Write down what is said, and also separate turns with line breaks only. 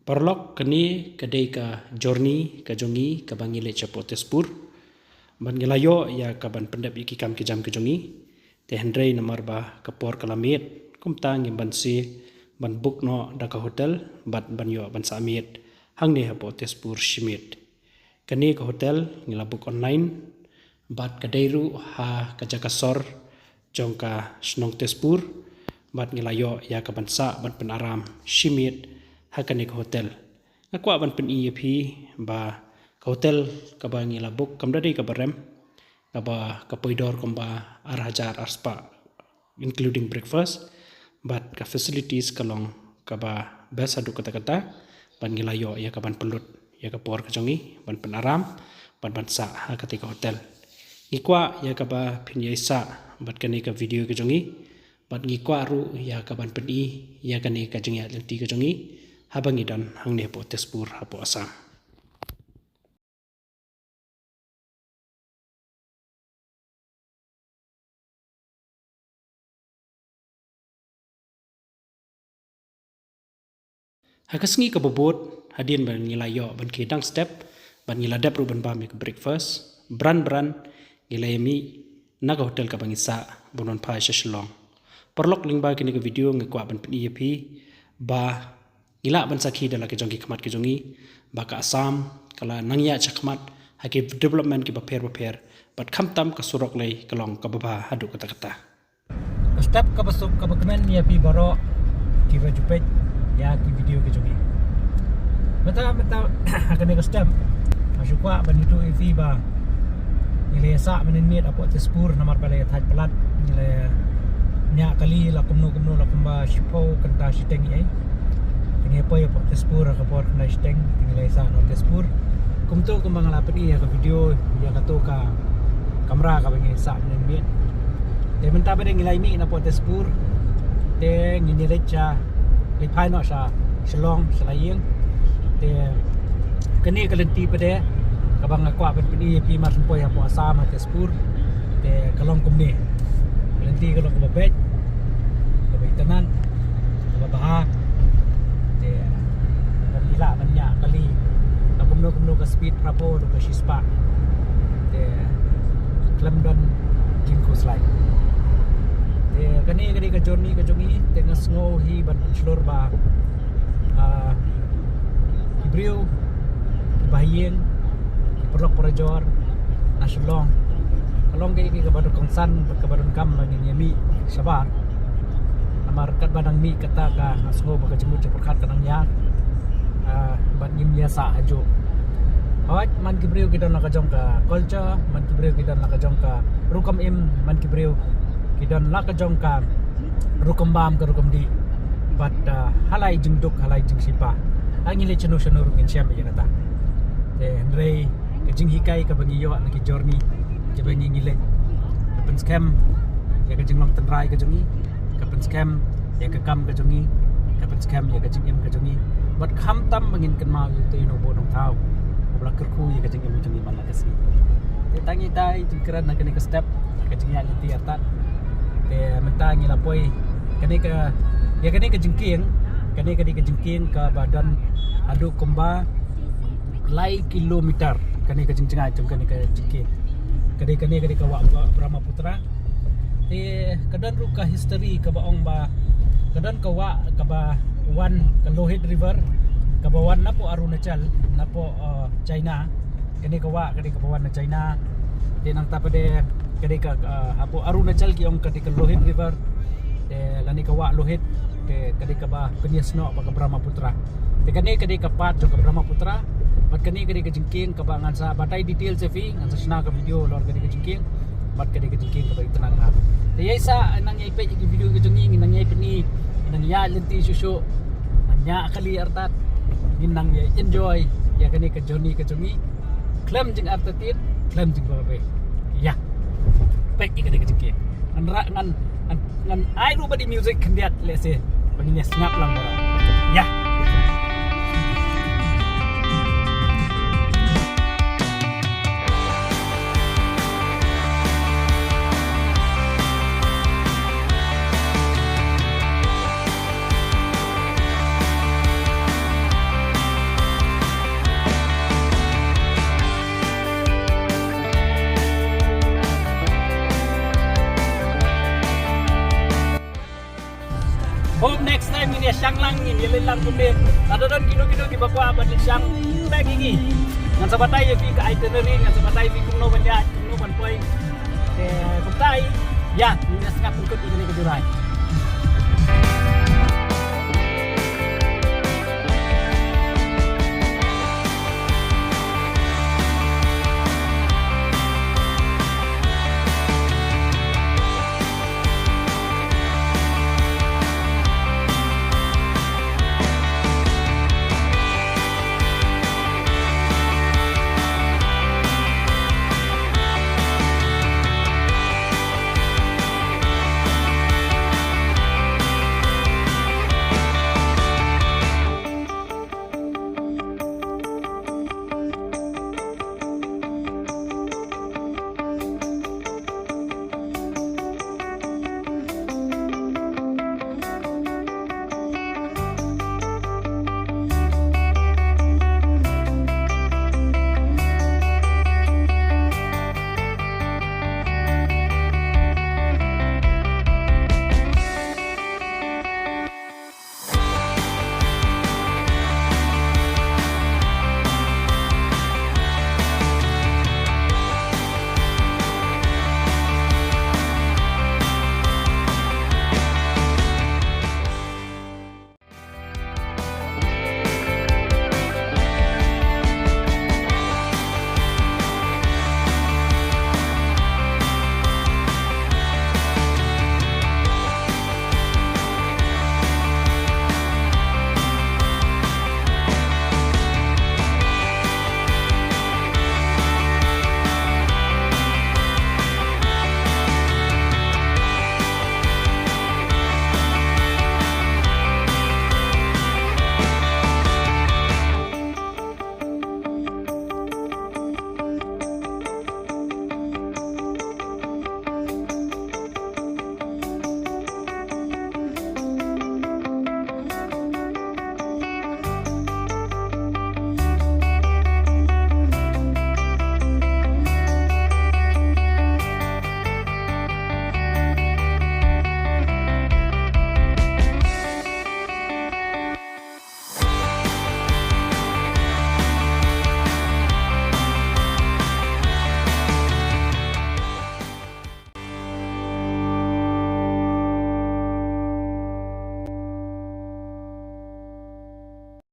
Parlok kini kedai ka journey ka jongi ka bangile chapo Tezpur. Ban ngelayo ya ka ban pendap iki kam ke jam ke jongi. Te hendrei namar ba kapor kalamit. Kumtang yang ban si ban book no da ka hotel ban yo ban samit. Hang ni hapo Tezpur shimit. Kini ka hotel ngila book online. Bat kedai ru ha ka jakasor jong ka snong Tezpur. Bat ngelayo ya ka ban sa ban penaram shimit. Hakani ke hotel. Aku akan pen IEP ba ke hotel ka ba ngila book kam dari ka barem ka ba ka poidor kom ba arhajar arspa including breakfast but ka facilities kalong ka ba best adu kata-kata ban ngila yo ya ka ban pelut ya ka por ka jongi ban penaram ban sa ha ketika hotel. Ngikwa ya ka ba pin yaisa bat kani ka video ka jongi bat ngikwa ru ya ka ban pen I ya kani ka jongi lenti ka jongi habang idan hang ni hapo Tezpur hapo Assam. Hakasngi ka bobot hadin ban ngilayo ban kidang step ban ngiladap ru ban ba mi breakfast bran ngilayami naga hotel ka bangisa bonon pa shalong. Perlok lingba kini ka video ngikwa ban PEP ba ila ban sakhi dala ke jongi khamat ke jongi baka Assam kala nangya chakmat hake development ki baper but khamtam ka surok lei kalong ka baba hadu kata-kata
step ka basuk ka bakmen ya pi baro ki wajupet ya ki video ke jongi mata akan ke step masyukwa ban itu ifi ba ile sa menit apo Tezpur namar balai thaj pelat ile nya kali lakumno lakumba shipo kanta shiteng ai ini apa ya Pak Tezpur ka por na steng tinggal sa no Tezpur kumtu kumbang lapet iya ka video ya kato ka kamera ka bangi sa ni de menta ba ngilai mi na Pak Tezpur de nginirecha lipai no sa shalong salayeng de kani kalenti pede ka bang akwa ben pini pi mas po ya po Assam Tezpur de kalong kumni kalenti kalong babet ka baitanan ka baha gila banyak kali nak kumno ke speed prapo ke shispa de klemdon jingko slide de kani ke journey ke jongi dengan sngo hi ban slur ba ibriu bahien perlok porajor nasulong kalong ke baru kongsan ke baru kam bagi nyami sabar amar kat badang mi kata ka sngo ba ke jemut perkat kanang ya ban ngim biasa ajo awak man kibriu kita nak jong ka culture man kibriu kita nak jong ka rukam im man kibriu kita nak jong ka rukam bam ka rukam di but halai jingduk halai jing sipa angile chenu rungin siam ya nata de andre ke jing hikai ka bangi yo nak journey ke bangi ngile kapan scam ya ke jing long tenrai ka jongi kapan scam ya ke kam ka jongi kapan scam ya ke jing im ka jongi but kham tam mangin kan mau tu ino bonong tau obla kerku ye kajing im jongi man lakasi te tangi dai jingkran nak ke step kajing ya liti atat te mentangi lapoi kani ke jingking ke jingking ka badan adu komba lai kilometer kani ke jingcengai jong kani ke jingking kani ke wa Brahmaputra te kadan ruka history ka baong ba kadan ka wa ka ba one Lohit River kabawan napo Arunachal napo China kani kawa kani kabawan na China dinang tapade kani ka apo Arunachal ki ong kani ka Lohit River de lani kawa Lohit ke kani ka ba Penyesno pa ka Brahmaputra de kani ka pat ka Brahmaputra bat kani ka jingking ka ba ngan sa batay detail sa fi ngan sa sna ka video lor kani ka jingking bat kani ka jingking ka ba itanan ha de yesa nang ipe ki video ka jingking nang ipe ni nang ya lenti susu nya kali artat ginang ya enjoy ya kani ke journey ke jongi klaim jing artatin klaim jing babe ya pek kani ke jingki ngan ai ru badi music kendiat lese penginya ngap lang ya Hope next time ini siyang lang ini lang kundi. Ada don kilo-kilo di bakwa abad siyang lagi gi. Ngan sabatay fi ka itinerary ngan sabatay fi kuno ban ya kuno ban poy. Kuntai ya, ini sekat ikut ini kejurai.